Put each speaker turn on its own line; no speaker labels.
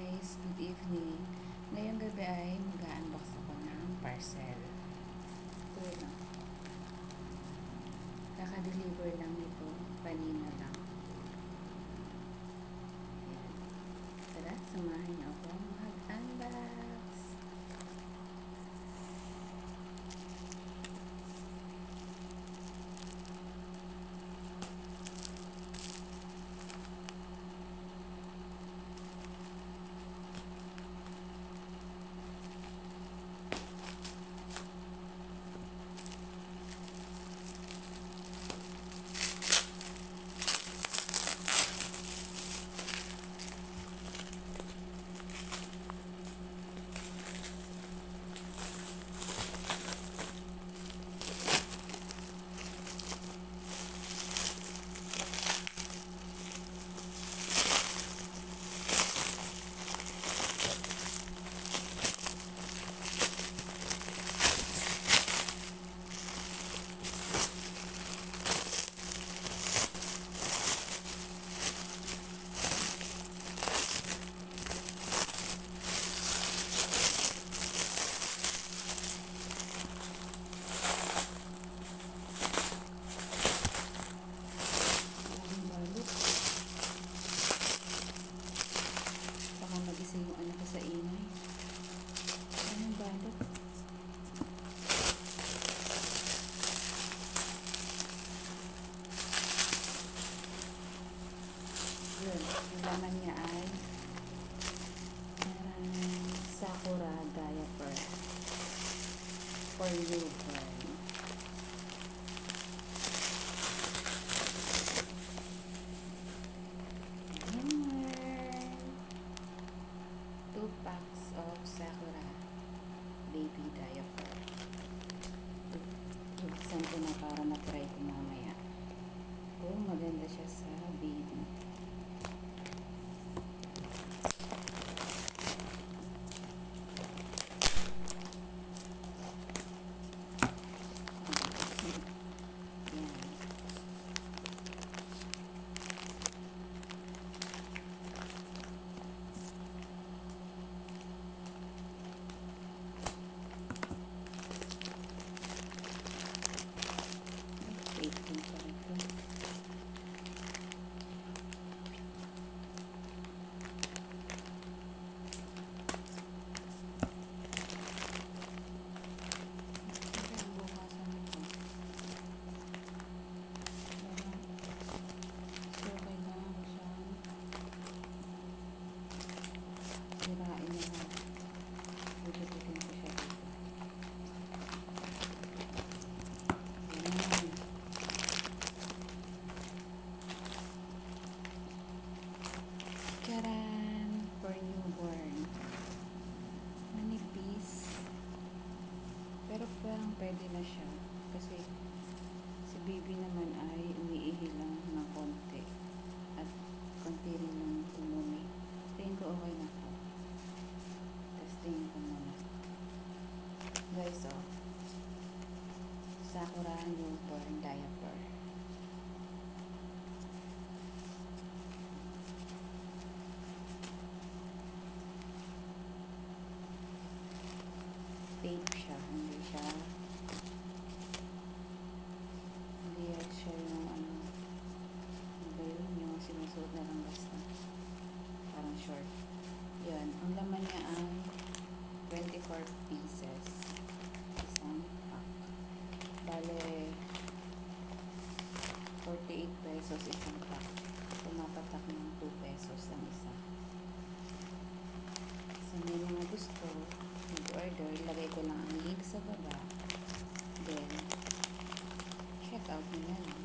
guys! Good evening! Ngayong gabi ay mag-unbox ako ng parcel. Ito na. Kaka-deliver lang ito. Kanina lang. Ayan. Tara, samahan niyo ako mag-unbox. Magising yung anak ko sa ingay. Anong balot? Yun, yung laman niya ay Sakura diaper for newborn. Packs of Sakura baby diaper. Buksan ko na para matry ko mamaya. Oh, maganda siya sa baby. Charan for newborn. Manipis. Pero parang pwede na siya. Kasi si baby naman ay umiihi lang ng konti. At konti rin ng tumumi. Tingin ko okay na po. Testingin ko muna. Guys, oh. Sakura newborn diaper. Tape siya, hindi siya yung ano ba yun, yung sinusuot na lang basta parang short. Yun, ang laman niya ay 24 pieces, isang pack. Bale 48 pesos isang pack. Pumapatak ng 2 pesos ang isa. So may mga gusto mag-order, lagay ko lang ang link sa baba. Then, check out nyo na lang.